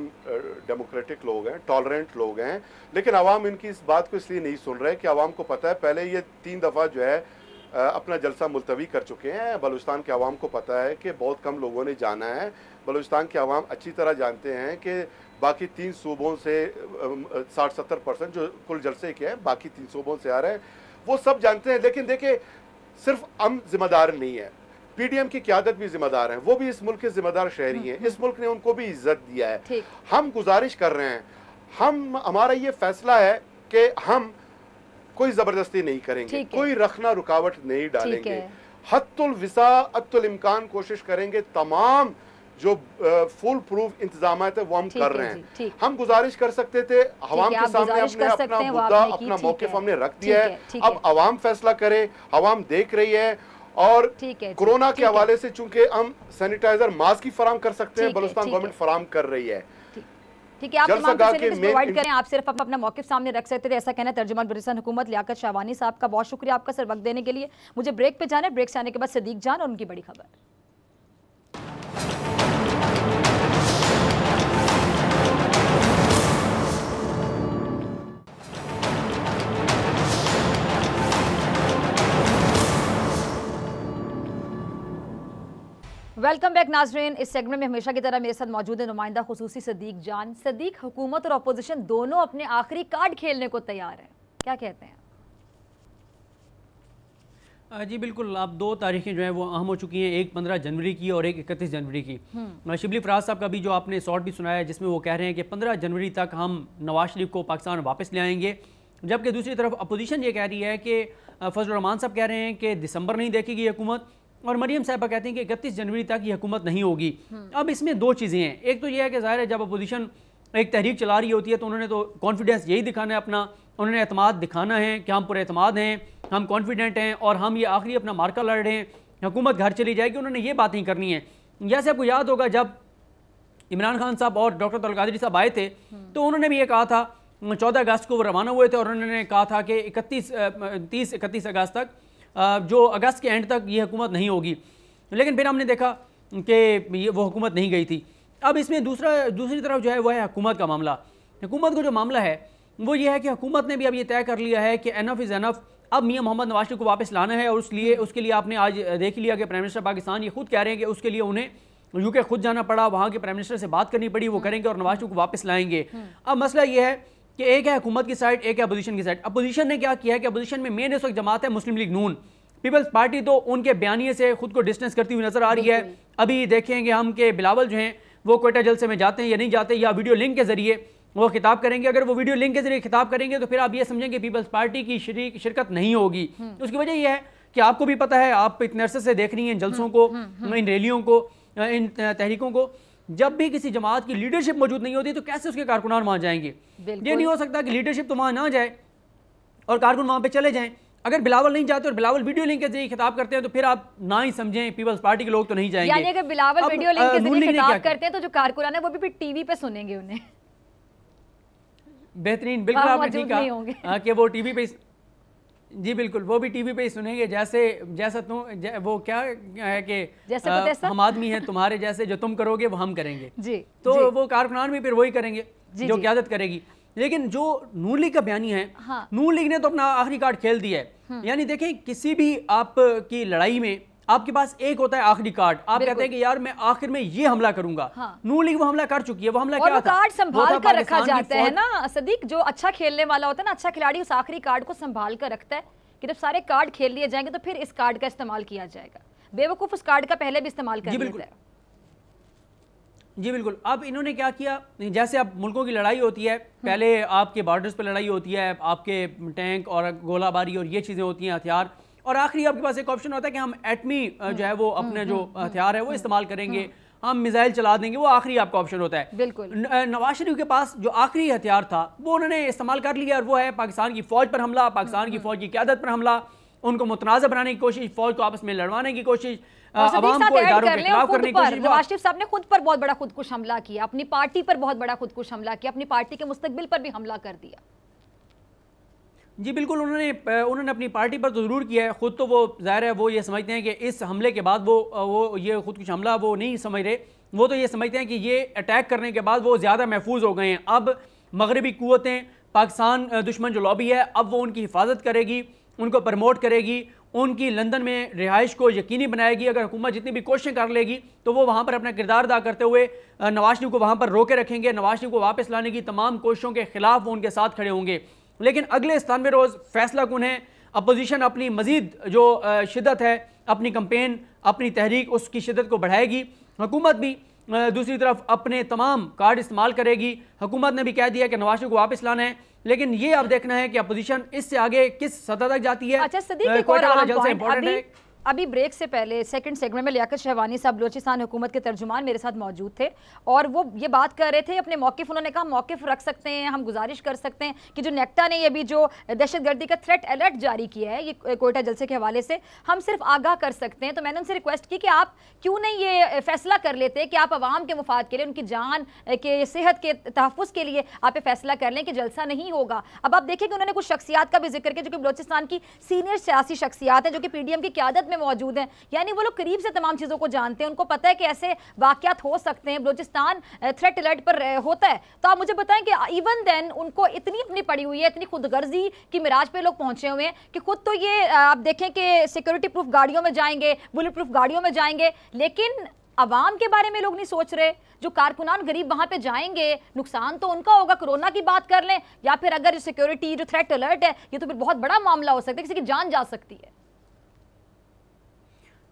डेमोक्रेटिक लोग हैं, टॉलरेंट लोग हैं, लेकिन अवाम इनकी इस बात को इसलिए नहीं सुन रहे कि अवाम को पता है। पहले ये 3 दफ़ा जो है अपना जलसा मुलतवी कर चुके हैं। बलूचिस्तान के अवाम को पता है कि बहुत कम लोगों ने जाना है। बलूचिस्तान के अवाम अच्छी तरह जानते हैं कि बाकी 3 सूबों से 60-70% जो कुल जलसे के हैं बाकी 3 सूबों से आ रहे हैं, वो सब जानते हैं। लेकिन देखिए, सिर्फ हम जिम्मेदार नहीं है, PDM की क़यादत भी जिम्मेदार है। वो भी इस मुल्क के जिम्मेदार शहरी हैं। इस मुल्क ने उनको भी इज्जत दिया है। हम गुजारिश कर रहे हैं, हमारा ये फैसला है कि हम कोई जबरदस्ती नहीं करेंगे, कोई रखना रुकावट नहीं डालेंगे। हत्तुल विसा अत्तुल इम्कान कोशिश करेंगे। तमाम जो फुल प्रूफ इंतजाम है वो हम कर रहे हैं। हम गुजारिश कर सकते थे, अवाम के सामने हमने अपना मुद्दा, अपना मौक़िफ़ हमने रख दिया है। अब अवाम फैसला करे, अवाम देख रही है। और कोरोना के हवाले से चूंकि हम सैनिटाइजर, मास्क ही फराम कर सकते हैं, बलूचिस्तान गवर्नमेंट फराम कर रही है। ठीक है, आप तमाम फैसिलिटीज प्रोवाइड करें। आप सिर्फ अपना मौक़िफ़ सामने रख सकते थे, ऐसा कहना है तर्जुमान बलूचिस्तान हुकूमत लियाकत शाहवानी साहब का। बहुत शुक्रिया आपका सर वक्त देने के लिए। मुझे ब्रेक पे जाना है, ब्रेक से आने के बाद सदीक जान और उनकी बड़ी खबर। वेलकम बैक नाजरीन। इस सेगमेंट में हमेशा की तरह मेरे साथ मौजूद है नुमाइंदा खुसूसी सदीक जान। सदीक, हुकूमत और अपोजिशन दोनों अपने आखिरी कार्ड खेलने को तैयार हैं, क्या कहते हैं? जी बिल्कुल, अब 2 तारीखें जो हैं वो अहम हो चुकी हैं, एक 15 जनवरी की और एक 31 जनवरी की। शिबली फराज साहब का भी जो आपने शॉर्ट भी सुनाया है जिसमें वो कह रहे हैं कि 15 जनवरी तक हम नवाज शरीफ को पाकिस्तान वापस ले आएंगे, जबकि दूसरी तरफ अपोजिशन ये कह रही है कि फजल रहमान साहब कह रहे हैं कि दिसंबर नहीं देखेगी हुकूमत, और मरियम साहिबा कहती हैं कि 31 जनवरी तक ये हुकूमत नहीं होगी। अब इसमें 2 चीज़ें हैं। एक तो ये है कि ज़ाहिर है जब अपोजिशन एक तहरीक चला रही होती है तो उन्होंने तो कॉन्फिडेंस यही दिखाना है अपना, उन्होंने एतमाद दिखाना है कि हम पूरे एतमाद हैं, हम कॉन्फिडेंट हैं और हम ये आखिरी अपना मार्का लड़ रहे हैं, हुकूमत घर चली जाएगी। उन्होंने ये बात नहीं करनी है। जैसे आपको याद होगा जब इमरान खान साहब और डॉक्टर तौल कादरी साहब आए थे तो उन्होंने भी ये कहा था, 14 अगस्त को वो रवाना हुए थे और उन्होंने कहा था कि 31 अगस्त तक, जो अगस्त के एंड तक ये हुकूमत नहीं होगी। लेकिन फिर हमने देखा कि वो हुकूमत नहीं गई थी। अब इसमें दूसरी तरफ जो है वो है हुकूमत का मामला। हुकूमत का जो मामला है वो ये है कि हुकूमत ने भी अब ये तय कर लिया है कि एनफ इज़ एनफ, अब मियां मोहम्मद नवाज शरीफ को वापस लाना है। और उसके लिए आपने आज देख लिया कि प्राइम मिनिस्टर पाकिस्तान ये खुद कह रहे हैं कि उसके लिए उन्हें UK खुद जाना पड़ा, वहाँ के प्राइम मिनिस्टर से बात करनी पड़ी, वो करेंगे और नवाज शरीफ को वापस लाएंगे। अब मसला ये है कि एक है हुकूमत की साइड, एक है अपोजिशन की साइड। अपोजिशन ने क्या किया है कि अपोजिशन में मेन इस वक्त जमात है मुस्लिम लीग नून। पीपल्स पार्टी तो उनके बयानिए से खुद को डिस्टेंस करती हुई नजर आ रही है। अभी देखेंगे हम कि बिलावल जो हैं वो क्वेटा जलसे में जाते हैं या नहीं जाते, या वीडियो लिंक के जरिए वो खिताब करेंगे। अगर वो वीडियो लिंक के जरिए खिताब करेंगे तो फिर आप ये समझेंगे पीपल्स पार्टी की शिरकत नहीं होगी। उसकी वजह यह है कि आपको भी पता है, आप इतने अरसे से देख रही हैं जलसों को, इन रैलियों को, इन तहरीकों को। जब भी किसी जमात की लीडरशिप मौजूद नहीं होती तो कैसे उसके कारकुनान वहाँ जाएंगे? ये नहीं हो सकता कि लीडरशिप तो वहाँ ना जाए और कारकुन वहाँ पे चले जाएं। अगर बिलावल नहीं जाते और बिलावल वीडियो लिंक के जरिए खिताब करते हैं तो फिर आप ना ही समझें पीपल्स पार्टी के लोग तो नहीं जाएंगे। यानी अगर बिलावल वीडियो लिंक के जरिए खिताब करते हैं तो जो कारकुनान है वो भी टीवी पे सुनेंगे उन्हें। बेहतरीन, बिल्कुल आपने ठीक कहा कि वो टीवी पे, जी बिल्कुल, वो भी टीवी पे ही सुनेंगे। जैसा तुम वो क्या है कि जैसे हम आदमी हैं तुम्हारे जैसे, जो तुम करोगे वो हम करेंगे जी। तो वो कारकुनान भी फिर वही करेंगे जो क़यादत करेगी। लेकिन जो नून लीग का बयानी है, नून लीग ने तो अपना आखिरी कार्ड खेल दिया है। यानी देखें, किसी भी आपकी लड़ाई में आपके पास एक होता है आखिरी कार्ड, आप कहते हैं कि यार मैं आखिर में ये हमला करूंगा। हाँ। नून लीग वो हमला कर चुकी है, वो हमला और क्या वो था? कार्ड संभाल कर रखा पाकिस्तान की जाता है ना सदीक, जो अच्छा खेलने वाला होता है ना, अच्छा खिलाड़ी उस आखिरी कार्ड को संभाल कर रखता है कि जब सारे कार्ड खेल लिए जाएंगे तो फिर इस कार्ड का इस्तेमाल किया जाएगा। बेवकूफ उस कार्ड का पहले भी इस्तेमाल कर लेता है। जी बिल्कुल। अब इन्होंने क्या किया, जैसे अब मुल्कों की लड़ाई होती है, पहले आपके बॉर्डर्स पर लड़ाई होती है, आपके टैंक और गोलाबारी और ये चीज़ें होती हैं, हथियार, और आखिरी आपके पास एक ऑप्शन होता है कि हम एटमी जो है वो अपने जो हथियार है वो इस्तेमाल करेंगे, हम मिसाइल चला देंगे, वो आखिरी आपका ऑप्शन होता है। बिल्कुल। नवाज शरीफ के पास जो आखिरी हथियार था वो उन्होंने इस्तेमाल कर लिया, और वो है पाकिस्तान की फौज पर हमला, पाकिस्तान की फौज की क़यादत पर हमला, उनको मुतनाज़ बनाने की कोशिश, फौज को आपस में लड़वाने की कोशिश, अवाम को इदारों के खिलाफ करने की कोशिश। नवाज शरीफ साहब ने खुद पर बहुत बड़ा खुदकुश हमला किया, अपनी पार्टी पर बहुत बड़ा खुदकुश हमला किया, अपनी पार्टी के मुस्तकबिल पर भी हमला कर दिया। जी बिल्कुल, उन्होंने अपनी पार्टी पर तो ज़रूर किया है, खुद तो वो ज़ाहिर है वो ये समझते हैं कि इस हमले के बाद वो ये खुद कुछ हमला वो नहीं समझ रहे, वो तो ये समझते हैं कि ये अटैक करने के बाद वो ज़्यादा महफूज हो गए हैं। अब मगरबी कुव्वतें, पाकिस्तान दुश्मन जो लॉबी है, अब वो उनकी हिफाजत करेगी, उनको प्रमोट करेगी, उनकी लंदन में रिहाइश को यकीनी बनाएगी। अगर हुकूमत जितनी भी कोशिशें कर लेगी तो वो वहाँ पर अपना किरदार अदा करते हुए नवाज शरीफ को वहाँ पर रोके रखेंगे, नवाज शरीफ को वापस लाने की तमाम कोशिशों के खिलाफ वो उनके साथ खड़े होंगे। लेकिन अगले 97 रोज़ फैसला कुन है। अपोजिशन अपनी मजीद जो शिद्दत है, अपनी कंपेन, अपनी तहरीक, उसकी शिद्दत को बढ़ाएगी। हुकूमत भी दूसरी तरफ अपने तमाम कार्ड इस्तेमाल करेगी। हुकूमत ने भी कह दिया कि नवाज शरीफ को वापस लाना है, लेकिन ये अब देखना है कि अपोजिशन इससे आगे किस सतह तक जाती है। अच्छा सदीक, अभी ब्रेक से पहले सेकंड सेगमेंट में लियाकत शहवानी साहब बलोचिस्तान हुकूमत के तर्जुमान मेरे साथ मौजूद थे और वो ये बात कर रहे थे अपने मौक़िफ़, उन्होंने कहा मौक़िफ़ रख सकते हैं, हम गुजारिश कर सकते हैं कि जो नेक्टा ने ये भी जो दहशतगर्दी का थ्रेट अलर्ट जारी किया है ये कोयटा जलसे के हवाले से, हम सिर्फ आगाह कर सकते हैं। तो मैंने उनसे रिक्वेस्ट की कि आप क्यों नहीं ये फैसला कर लेते कि आप आवाम के मुफाद के लिए, उनकी जान के सेहत के तहफ़्फ़ुज़ के लिए आप ये फैसला कर लें कि जलसा नहीं होगा। अब आप देखें कि उन्होंने कुछ शख्सियात का भी जिक्र किया जो कि बलोचिस्तान की सीनियर सियासी शख्सियात हैं, जो कि PDM की क़यादत में मौजूद हैं, यानी वो लोग करीब से तमाम चीज़ों को जानते हैं, उनको पता है कि ऐसे वाक़यात हो सकते हैं, बलूचिस्तान थ्रेट अलर्ट पर होता है। तो आप मुझे बताएं कि इवन देन उनको इतनी अपनी पड़ी हुई है, इतनी खुदगर्जी की मिराज पे लोग पहुंचे हुए हैं कि खुद तो ये आप देखें कि सिक्योरिटी प्रूफ गाड़ियों में जाएंगे, बुलेट प्रूफ गाड़ियों में जाएंगे, लेकिन अवाम के बारे में लोग नहीं सोच रहे। जो कारकुनान गरीब वहां पे जाएंगे, नुकसान तो उनका होगा। कोरोना की बात कर लें या फिर अगर सिक्योरिटी जो थ्रेट अलर्ट है, ये तो फिर बहुत बड़ा मामला हो सकता है, किसी की जान जा सकती है।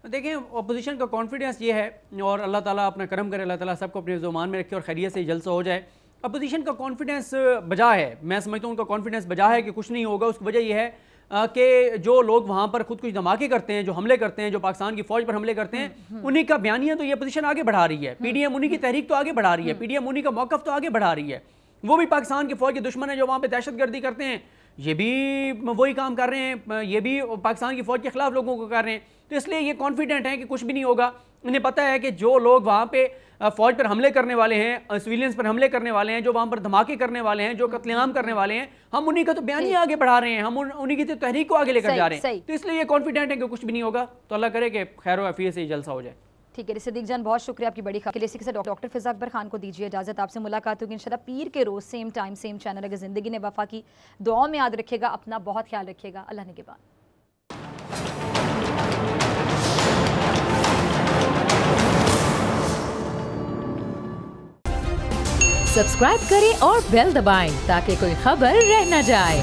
देखें, अपोजिशन का कॉन्फिडेंस ये है, और अल्लाह ताला अपना करम करे, अल्लाह ताला सबको अपने ज़ुबान में रखे और खैरियत से जलसा हो जाए। अपोजिशन का कॉन्फिडेंस बजा है, मैं समझता हूँ उनका कॉन्फिडेंस बजा है कि कुछ नहीं होगा। उसकी वजह यह है कि जो लोग वहाँ पर खुद कुछ धमाके करते हैं, जो हमले करते हैं, जो पाकिस्तान की फौज पर हमले करते हैं, उन्हीं का बयानिया तो ये अपोजिशन आगे बढ़ा रही है। PDM उन्हीं की तहरीक तो आगे बढ़ा रही है, PDM उन्हीं का मौक़िफ़ तो आगे बढ़ा रही है। वो भी पाकिस्तान की फौज के दुश्मन है जो वहाँ पर दहशतगर्दी करते हैं, ये भी वही काम कर रहे हैं, ये भी पाकिस्तान की फौज के खिलाफ लोगों को कर रहे हैं। तो इसलिए ये कॉन्फिडेंट है कि कुछ भी नहीं होगा। इन्हें पता है कि जो लोग वहाँ पे फौज पर हमले करने वाले हैं, सिविलियंस पर हमले करने वाले हैं, जो वहाँ पर धमाके करने वाले हैं, जो कत्लेआम करने वाले हैं, हम उन्हीं का तो बयान ही आगे बढ़ा रहे हैं, हम उन्हीं की तो तहरीक को आगे लेकर जा रहे हैं। तो इसलिए ये कॉन्फिडेंट है कि कुछ भी नहीं होगा। तो अल्लाह करे कि खैर व आफियत से जलसा हो जाए। ठीक है सदीक जान, बहुत शुक्रिया आपकी बड़ी खबर के लिए। इसी के साथ डॉक्टर फिज़ा अकबर खान को दीजिए इजाज़त। आपसे मुलाकात होगी इंशाल्लाह पीर के रोज़ सेम टाइम सेम चैनल। अगर ज़िंदगी ने वफा की, दुआ में याद रखिएगा, अपना बहुत ख्याल रखिएगा। अल्लाह निगहबान। सब्सक्राइब करें और बेल दबाएं ताकि कोई खबर रह न जाए।